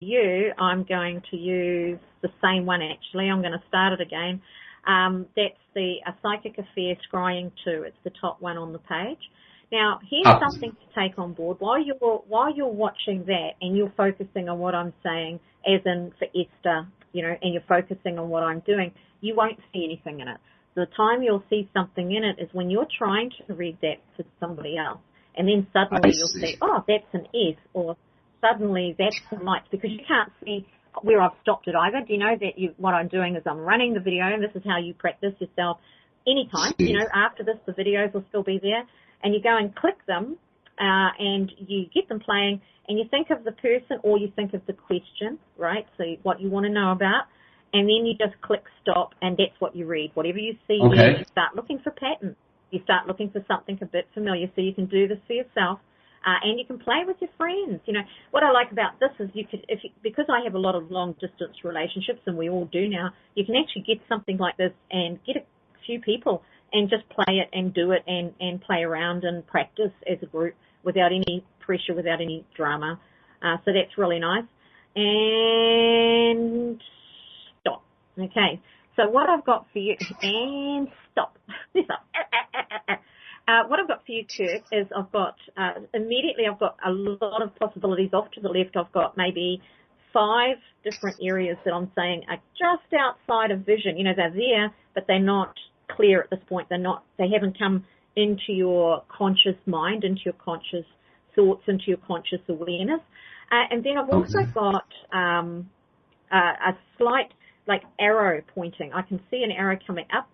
you, I'm going to use the same one actually. I'm going to start it again. That's the A Psychic Affair Scrying 2. It's the top one on the page. Now, here's something to take on board. While you're watching that and you're focusing on what I'm saying, as in for Esther, and you're focusing on what I'm doing, you won't see anything in it. The time you'll see something in it is when you're trying to read that for somebody else, and then suddenly you'll see, oh, that's an S, or suddenly that's some lights, because you can't see where I've stopped it either. Do you know that what I'm doing is I'm running the video, and this is how you practice yourself anytime. After this, the videos will still be there. And you go and click them, and you get them playing, and you think of the person or you think of the question, right? So what you want to know about, and then you just click stop, and that's what you read. Whatever you see there, you start looking for patterns. You start looking for something a bit familiar, so you can do this for yourself, and you can play with your friends. What I like about this is because I have a lot of long-distance relationships, and we all do now, you can actually get something like this and get a few people and just play it and do it and play around and practice as a group without any pressure, without any drama. So that's really nice. And stop. Okay. So what I've got for you, and stop. What I've got for you, Kurt, is immediately I've got a lot of possibilities off to the left. I've got maybe 5 different areas that I'm saying are just outside of vision. They're there, but they're not clear at this point. They haven't come into your conscious mind, into your conscious thoughts, into your conscious awareness. And then I've also got a slight arrow pointing. I can see an arrow coming up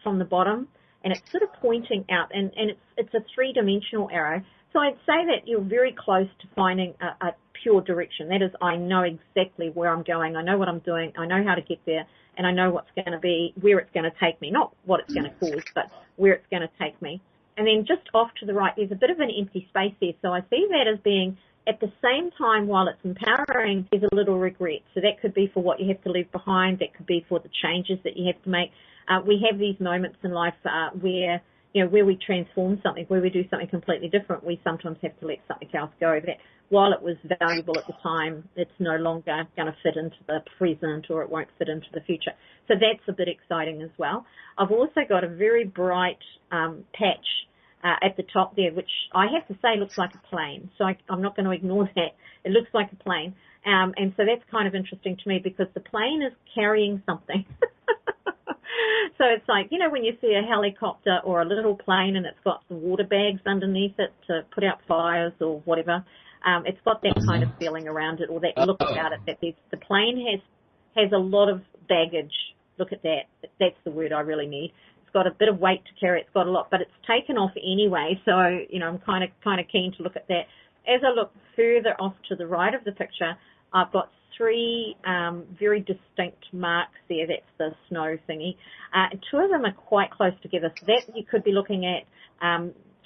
from the bottom, and it's sort of pointing out, and it's a 3-dimensional arrow. So I'd say that you're very close to finding a pure direction. That is, I know exactly where I'm going. I know what I'm doing. I know how to get there. And I know what's going to be, where it's going to take me. Not what it's going to cause, but where it's going to take me. And then just off to the right, there's a bit of an empty space there. So I see that as being, at the same time, while it's empowering, there's a little regret. So that could be for what you have to leave behind. That could be for the changes that you have to make. We have these moments in life where we transform something, where we do something completely different. We sometimes have to let something else go. That while it was valuable at the time, it's no longer going to fit into the present, or it won't fit into the future. So that's a bit exciting as well. I've also got a very bright patch at the top there, which I have to say looks like a plane. So I'm not going to ignore that. It looks like a plane. And so that's kind of interesting to me, because the plane is carrying something. So it's like, when you see a helicopter or a little plane and it's got some water bags underneath it to put out fires or whatever, it's got that kind of feeling around it, or that look about it, that the plane has a lot of baggage. Look at that. That's the word I really need. It's got a bit of weight to carry. It's got a lot, but it's taken off anyway. So, I'm kind of keen to look at that. As I look further off to the right of the picture, I've got 3 very distinct marks there. That's the snow thingy. 2 of them are quite close together. So that you could be looking at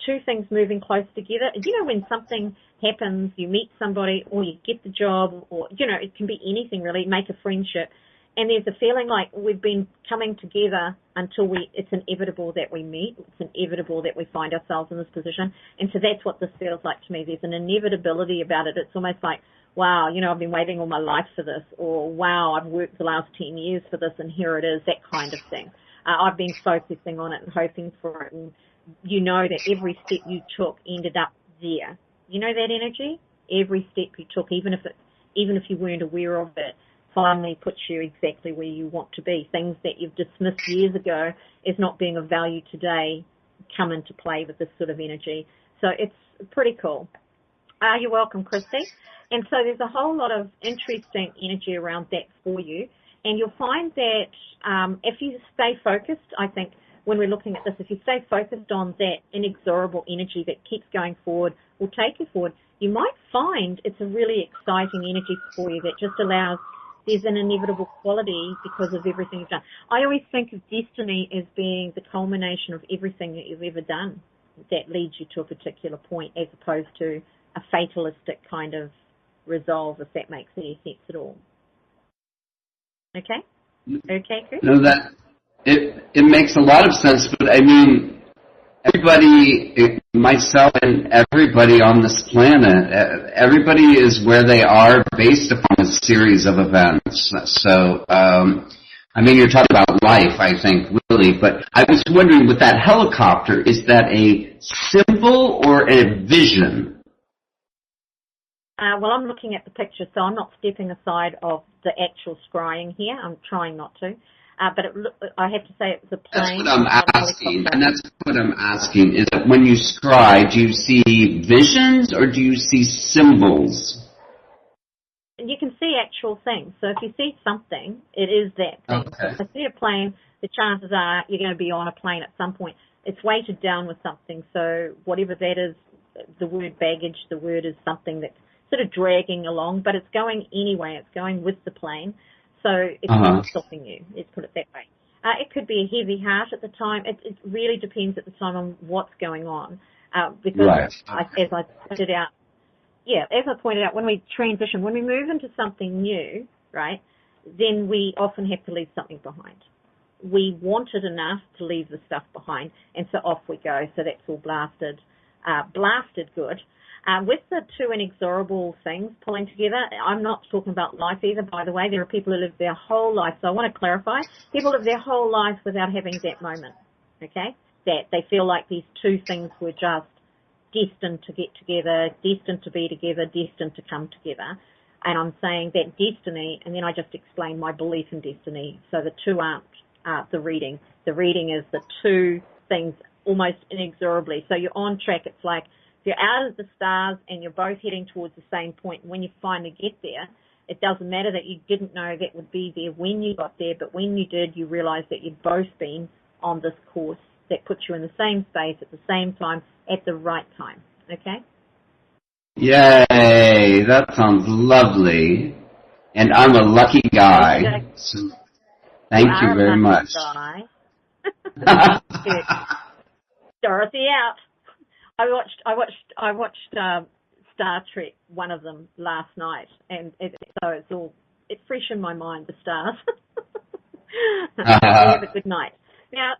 2 things moving close together. When something happens, you meet somebody, or you get the job, or, it can be anything really, make a friendship. And there's a feeling like we've been coming together until it's inevitable that we meet. It's inevitable that we find ourselves in this position. And so that's what this feels like to me. There's an inevitability about it. It's almost like, wow, I've been waiting all my life for this, or wow, I've worked the last 10 years for this, and here it is, that kind of thing. I've been focusing on it and hoping for it, and that every step you took ended up there. That energy? Every step you took, even if you weren't aware of it, finally puts you exactly where you want to be. Things that you've dismissed years ago as not being of value today come into play with this sort of energy. So it's pretty cool. You're welcome, Christy. And so there's a whole lot of interesting energy around that for you. And you'll find that if you stay focused, I think when we're looking at this, if you stay focused on that inexorable energy that keeps going forward, will take you forward, you might find it's a really exciting energy for you that just allows, there's an inevitable quality because of everything you've done. I always think of destiny as being the culmination of everything that you've ever done that leads you to a particular point, as opposed to a fatalistic kind of resolve, if that makes any sense at all. Okay? Okay, Chris? No, it makes a lot of sense, but I mean, everybody, myself and everybody on this planet, everybody is where they are based upon a series of events. So, I mean, you're talking about life, I think, really, but I was wondering, with that helicopter, is that a symbol or a vision? Well, I'm looking at the picture, so I'm not stepping aside of the actual scrying here. I'm trying not to. But I have to say it was a plane. That's what I'm asking, and that's what I'm asking, is that when you scry, do you see visions or do you see symbols? You can see actual things. So if you see something, it is that thing. Okay. So if you see a plane, the chances are you're going to be on a plane at some point. It's weighted down with something. So whatever that is, the word baggage, the word is something that's sort of dragging along, but it's going anyway. It's going with the plane. So it's not stopping you. Let's put it that way. It could be a heavy heart at the time. It really depends at the time on what's going on. Because as I pointed out, when we transition, when we move into something new, right, then we often have to leave something behind. We wanted enough to leave the stuff behind, and so off we go. So that's all blasted good. With the two inexorable things pulling together, I'm not talking about life either, by the way. There are people who live their whole life. So I want to clarify, people live their whole life without having that moment, okay? That they feel like these two things were just destined to get together, destined to be together, destined to come together. And I'm saying that destiny, and then I just explained my belief in destiny. So the two aren't the reading. The reading is the two things almost inexorably. So you're on track. It's like you're out of the stars and you're both heading towards the same point. When you finally get there, it doesn't matter that you didn't know that would be there when you got there, but when you did, you realize that you'd both been on this course that puts you in the same space at the same time at the right time. Okay? Yay, that sounds lovely. And I'm a lucky guy. So thank you very much. Dorothy out. I watched Star Trek, one of them, last night, and so it's fresh in my mind, the stars. Have a good night. Now,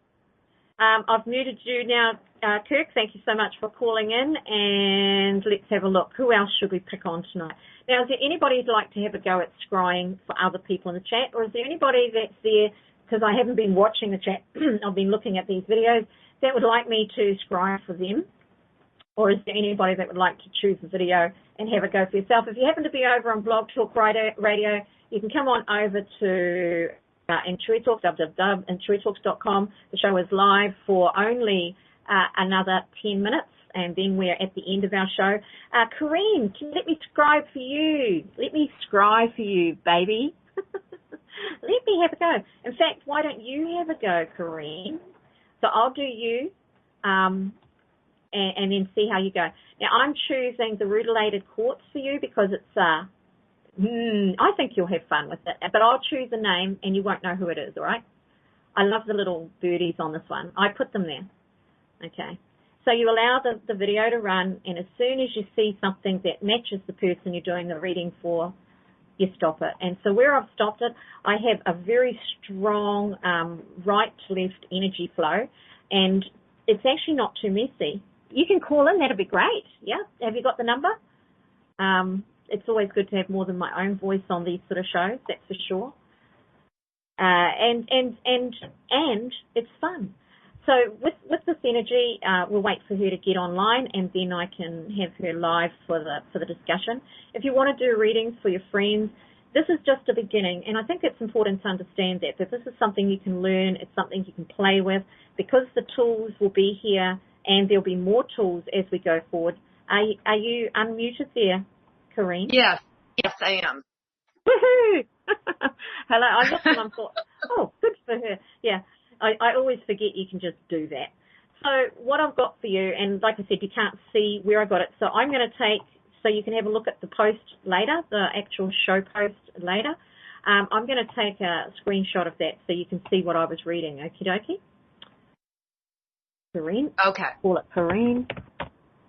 I've muted you now, Kirk. Thank you so much for calling in, and let's have a look. Who else should we pick on tonight? Now, is there anybody who'd like to have a go at scrying for other people in the chat, or is there anybody that's there, because I haven't been watching the chat, I've been looking at these videos, that would like me to scry for them? Or is there anybody that would like to choose a video and have a go for yourself? If you happen to be over on Blog Talk Radio, you can come on over to Intuit Talk, www.intuitalks.com. The show is live for only another 10 minutes, and then we're at the end of our show. Corrine, let me scribe for you. Let me scribe for you, baby. Let me have a go. In fact, why don't you have a go, Corrine? So I'll do you. And then see how you go. Now, I'm choosing the rutilated quartz for you because it's, I think you'll have fun with it. But I'll choose a name and you won't know who it is, all right? I love the little birdies on this one. I put them there. Okay. So you allow the video to run, and as soon as you see something that matches the person you're doing the reading for, you stop it. And so where I've stopped it, I have a very strong right-to-left energy flow, and it's actually not too messy. You can call in. That'd be great. Yeah. Have you got the number? It's always good to have more than my own voice on these sort of shows. That's for sure. And it's fun. So with this energy, we'll wait for her to get online, and then I can have her live for the discussion. If you want to do readings for your friends, this is just a beginning, and I think it's important to understand that this is something you can learn. It's something you can play with, because the tools will be here. And there'll be more tools as we go forward. Are you unmuted there, Corrine? Yes, I am. Woohoo! Hello. I looked and I thought, oh, good for her. Yeah, I always forget you can just do that. So what I've got for you, and like I said, you can't see where I got it. So I'm going to take, so you can have a look at the post later, the actual show post later. I'm going to take a screenshot of that so you can see what I was reading. Okie dokie. Corrine. Okay. Call it Corine.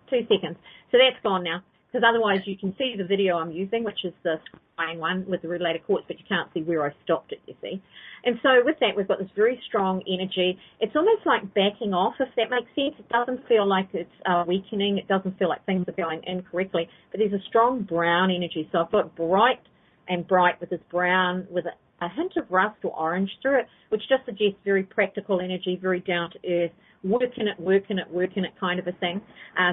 2 seconds. So that's gone now. because otherwise you can see the video I'm using, which is the Scrying one with the related quartz, but you can't see where I stopped it, you see. And so with that, we've got this very strong energy. It's almost like backing off, if that makes sense. It doesn't feel like it's weakening. It doesn't feel like things are going incorrectly, but there's a strong brown energy. So I've got bright and bright with this brown with a hint of rust or orange through it, which just suggests very practical energy, very down to earth, working it kind of a thing.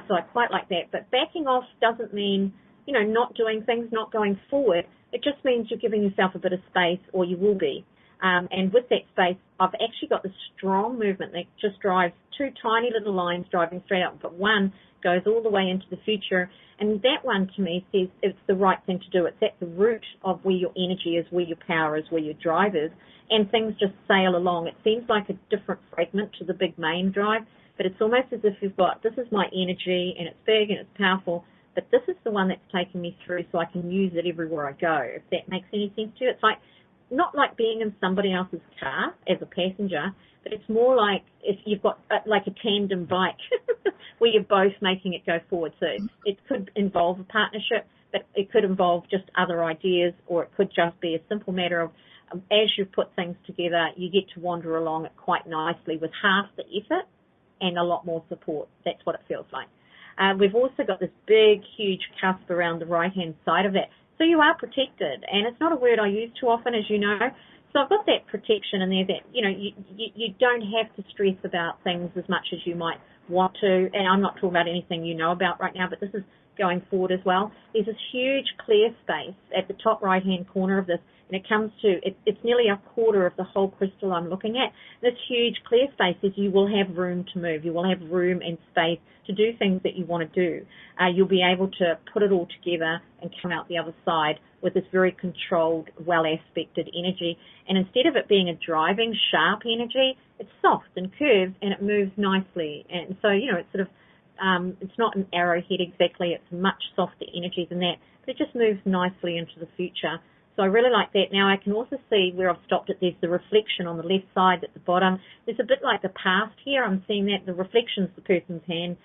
So I quite like that. But backing off doesn't mean, you know, not doing things, not going forward. It just means you're giving yourself a bit of space, or you will be. And with that space, I've actually got this strong movement that just drives two tiny little lines driving straight up, but one goes all the way into the future. And that one, to me, says it's the right thing to do. It's at the root of where your energy is, where your power is, where your drive is, and things just sail along. It seems like a different fragment to the big main drive, but it's almost as if you've got, this is my energy, and it's big and it's powerful, but this is the one that's taking me through so I can use it everywhere I go, if that makes any sense to you. It's like, not like being in somebody else's car as a passenger, but it's more like if you've got like a tandem bike where you're both making it go forward. So it could involve a partnership, but it could involve just other ideas, or it could just be a simple matter of as you put things together, you get to wander along it quite nicely with half the effort and a lot more support. That's what it feels like. We've also got this big, huge cusp around the right-hand side of that. So you are protected, and it's not a word I use too often, as you know. So I've got that protection in there that, you know, you don't have to stress about things as much as you might want to. And I'm not talking about anything you know about right now, but this is going forward as well. There's this huge clear space at the top right-hand corner of this, and it comes to, it's nearly a quarter of the whole crystal I'm looking at. This huge clear space is you will have room to move. You will have room and space to do things that you want to do. You'll be able to put it all together and come out the other side with this very controlled, well-aspected energy. And instead of it being a driving, sharp energy, it's soft and curved, and it moves nicely. And so, you know, it's sort of, it's not an arrowhead exactly. It's much softer energy than that, but it just moves nicely into the future. So I really like that. Now I can also see where I've stopped it. There's the reflection on the left side at the bottom. There's a bit like the past here. I'm seeing that. The reflection's the person's hand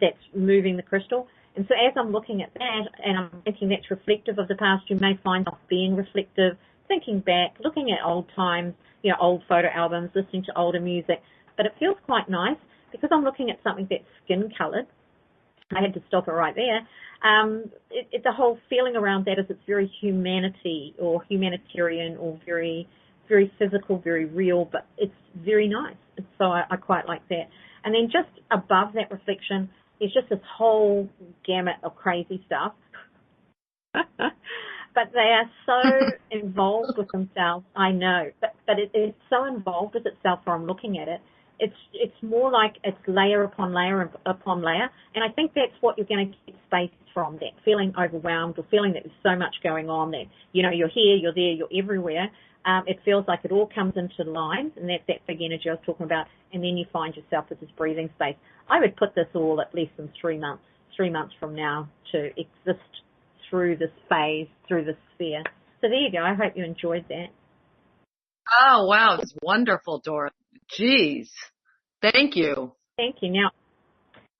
that's moving the crystal. And so as I'm looking at that and I'm thinking that's reflective of the past, you may find yourself being reflective, thinking back, looking at old times, you know, old photo albums, listening to older music. But it feels quite nice because I'm looking at something that's skin-coloured. I had to stop it right there. The whole feeling around that is it's very humanity or humanitarian or very, very physical, very real, but it's very nice. So I quite like that. And then just above that reflection, there's just this whole gamut of crazy stuff. But they are so involved with themselves, I know, but it is so involved with itself where I'm looking at it. It's more like it's layer upon layer upon layer, and I think that's what you're going to get space from, that feeling overwhelmed or feeling that there's so much going on that, you know, you're here, you're there, you're everywhere. It feels like it all comes into line, and that's that big energy I was talking about, and then you find yourself with this breathing space. I would put this all at less than 3 months from now to exist through this phase, through this sphere. So there you go. I hope you enjoyed that. Oh, wow. It's wonderful, Dora. Jeez. Thank you. Thank you. Now,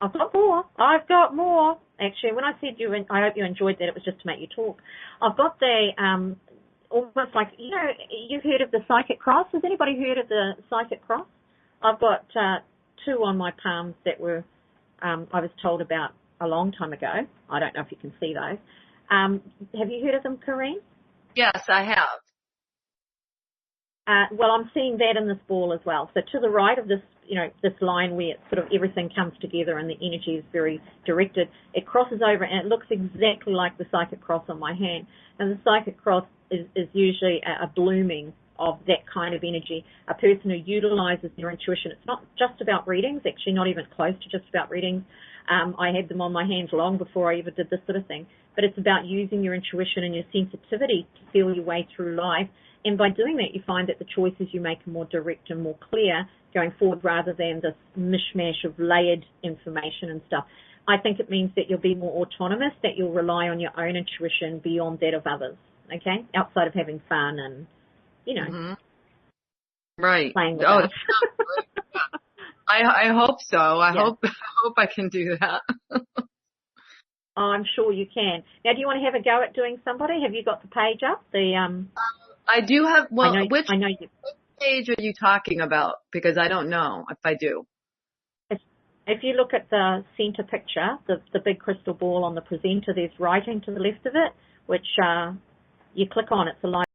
I've got more. Actually, when I said I hope you enjoyed that, it was just to make you talk. I've got the, almost like, you know, you've heard of the psychic cross. Has anybody heard of the psychic cross? I've got 2 on my palms that were, I was told about a long time ago. I don't know if you can see those. Have you heard of them, Corrine? Yes, I have. Well, I'm seeing that in this ball as well. So to the right of this, you know, this line where sort of everything comes together and the energy is very directed, it crosses over and it looks exactly like the psychic cross on my hand. And the psychic cross is usually a blooming of that kind of energy, a person who utilizes their intuition. It's not just about readings, actually not even close to just about readings. I had them on my hands long before I ever did this sort of thing. But it's about using your intuition and your sensitivity to feel your way through life. And by doing that, you find that the choices you make are more direct and more clear going forward rather than this mishmash of layered information and stuff. I think it means that you'll be more autonomous, that you'll rely on your own intuition beyond that of others, okay, outside of having fun and, you know, right. Playing with us. I hope so. I hope I can do that. Oh, I'm sure you can. Now, do you want to have a go at doing somebody? Have you got the page up? I do have, well, which I know you. page are you talking about? Because I don't know if I do. If you look at the center picture, the big crystal ball on the presenter, there's writing to the left of it, which you click on. It's a live